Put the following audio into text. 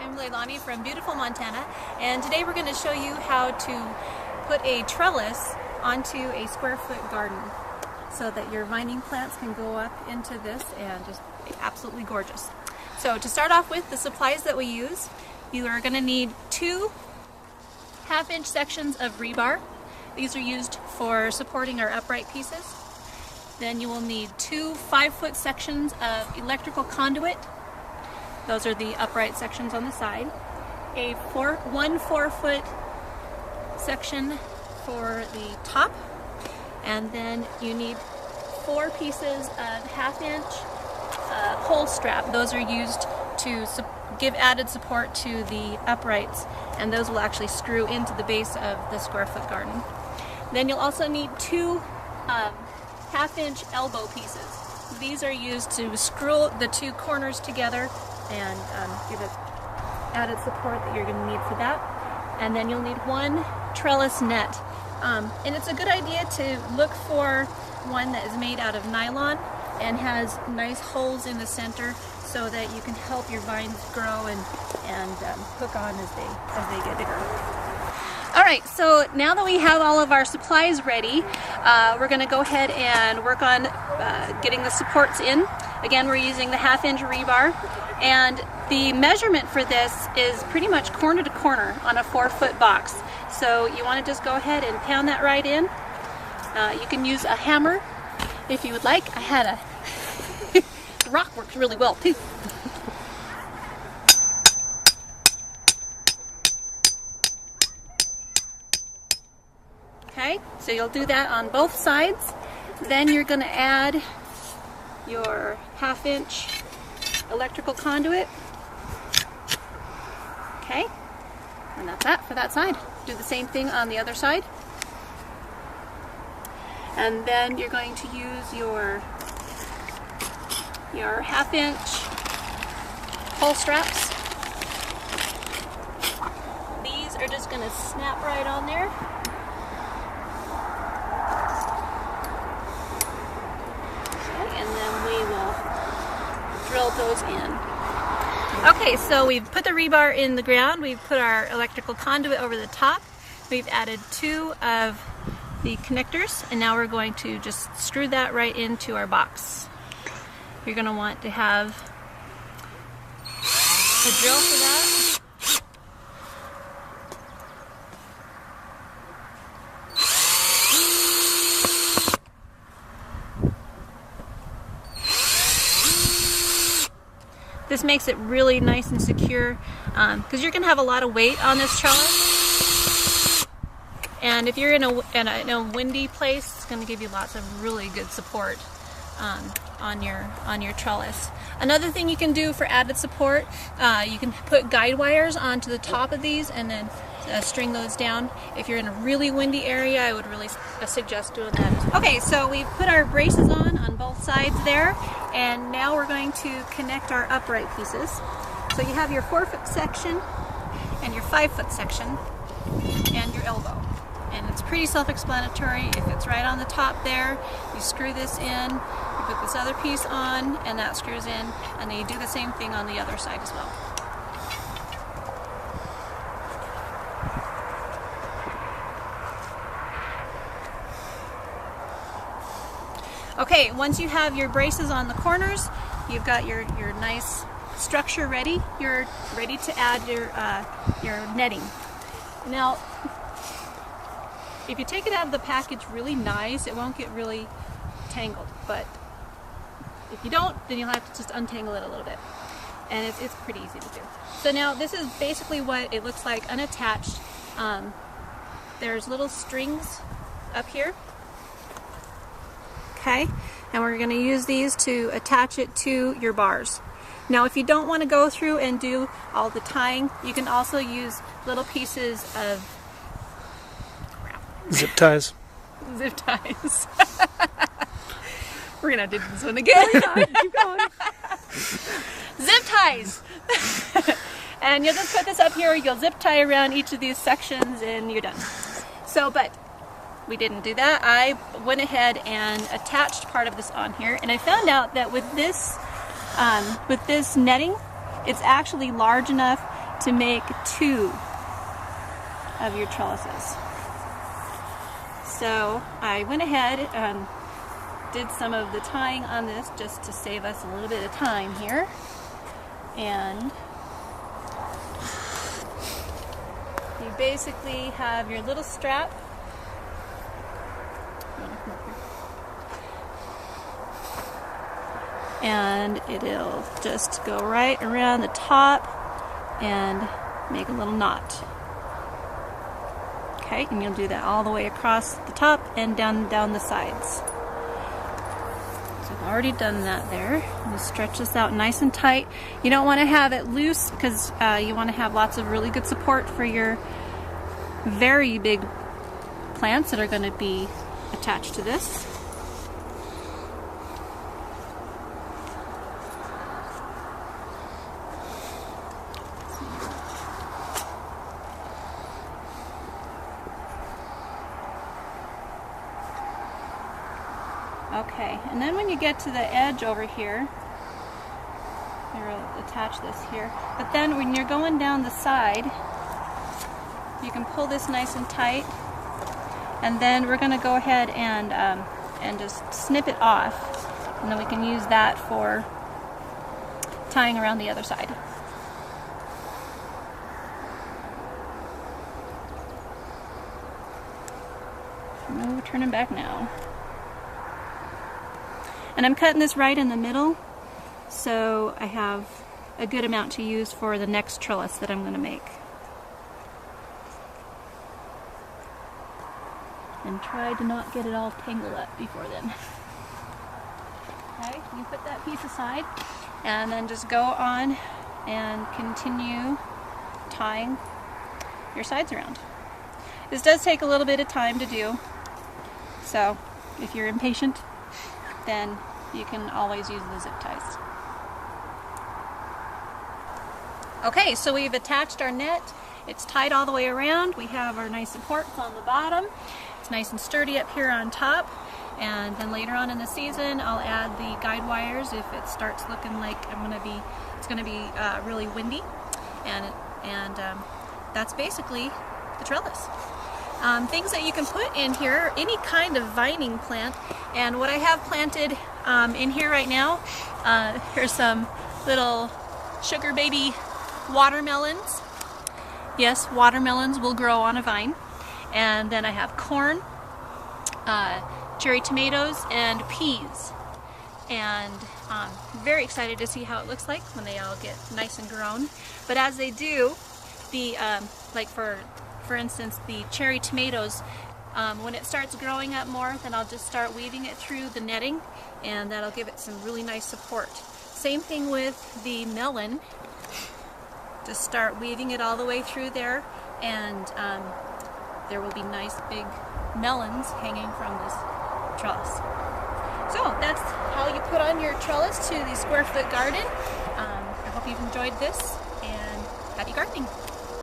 I'm Leilani from beautiful Montana, and today we're going to show you how to put a trellis onto a square foot garden so that your vining plants can go up into this and just be absolutely gorgeous. So to start off with, the supplies that we use, you are going to need 2 half-inch sections of rebar. These are used for supporting our upright pieces. Then you will need 2 5-foot sections of electrical conduit. Those are the upright sections on the side. One 4-foot section for the top. And then you need 4 pieces of 1/2-inch hole strap. Those are used to give added support to the uprights, and those will actually screw into the base of the square foot garden. Then you'll also need 2 1/2-inch elbow pieces. These are used to screw the 2 corners together and give it added support that you're going to need for that. And then you'll need 1 trellis net. And it's a good idea to look for one that is made out of nylon and has nice holes in the center so that you can help your vines grow and hook on as they get bigger. Alright, so now that we have all of our supplies ready, we're going to go ahead and work on getting the supports in. Again, we're using the 1/2-inch rebar, and the measurement for this is pretty much corner to corner on a 4-foot box. So you want to just go ahead and pound that right in. You can use a hammer if you would like. I had a the rock works really well too. Okay, so you'll do that on both sides. Then you're going to add your 1/2-inch electrical conduit. Okay, and that's that for that side. Do the same thing on the other side. And then you're going to use your 1/2-inch hole straps. These are just going to snap right on there. Drill those in. Okay, so we've put the rebar in the ground, we've put our electrical conduit over the top, we've added 2 of the connectors, and now we're going to just screw that right into our box. You're going to want to have a drill for that. This makes it really nice and secure because you're going to have a lot of weight on this trellis. And if you're in a windy place, it's going to give you lots of really good support on your trellis. Another thing you can do for added support, you can put guide wires onto the top of these and then string those down. If you're in a really windy area, I would really suggest doing that. Okay, so we've put our braces on both sides there, and now we're going to connect our upright pieces. So you have your 4-foot section and your 5-foot section and your elbow. And it's pretty self-explanatory. If it's right on the top there, you screw this in, you put this other piece on, and that screws in, and then you do the same thing on the other side as well. Okay, once you have your braces on the corners, you've got your nice structure ready. You're ready to add your netting. Now, if you take it out of the package really nice, it won't get really tangled. But if you don't, then you'll have to just untangle it a little bit. And it's pretty easy to do. So now this is basically what it looks like unattached. There's little strings up here. Okay, and we're going to use these to attach it to your bars. Now if you don't want to go through and do all the tying, you can also use little pieces of zip ties. Zip ties. We're going to do this one again. Keep going. Zip ties. And you'll just put this up here, you'll zip tie around each of these sections, and you're done. So, but we didn't do that. I went ahead and attached part of this on here, and I found out that with this netting, it's actually large enough to make 2 of your trellises. So I went ahead and did some of the tying on this just to save us a little bit of time here. And you basically have your little strap. And it'll just go right around the top and make a little knot. Okay, and you'll do that all the way across the top and down the sides. So I've already done that there. We'll stretch this out nice and tight. You don't want to have it loose because you want to have lots of really good support for your very big plants that are going to be attached to this. Okay, and then when you get to the edge over here, you'll attach this here. But then when you're going down the side, you can pull this nice and tight, and then we're going to go ahead and just snip it off, and then we can use that for tying around the other side. No turning back now. And I'm cutting this right in the middle, so I have a good amount to use for the next trellis that I'm going to make. And try to not get it all tangled up before then. Okay, you put that piece aside, and then just go on and continue tying your sides around. This does take a little bit of time to do, so if you're impatient, then you can always use the zip ties. Okay, so we've attached our net. It's tied all the way around. We have our nice supports on the bottom. It's nice and sturdy up here on top. And then later on in the season, I'll add the guide wires if it starts looking like it's going to be really windy. And that's basically the trellis. Things that you can put in here, any kind of vining plant. And what I have planted in here right now, here's some little sugar baby watermelons. Yes, watermelons will grow on a vine. And then I have corn, cherry tomatoes, and peas. And I'm very excited to see how it looks like when they all get nice and grown. But as they do, like for instance, the cherry tomatoes, when it starts growing up more, then I'll just start weaving it through the netting, and that'll give it some really nice support. Same thing with the melon. Just start weaving it all the way through there, and there will be nice big melons hanging from this trellis. So that's how you put on your trellis to the square foot garden. I hope you've enjoyed this, and happy gardening!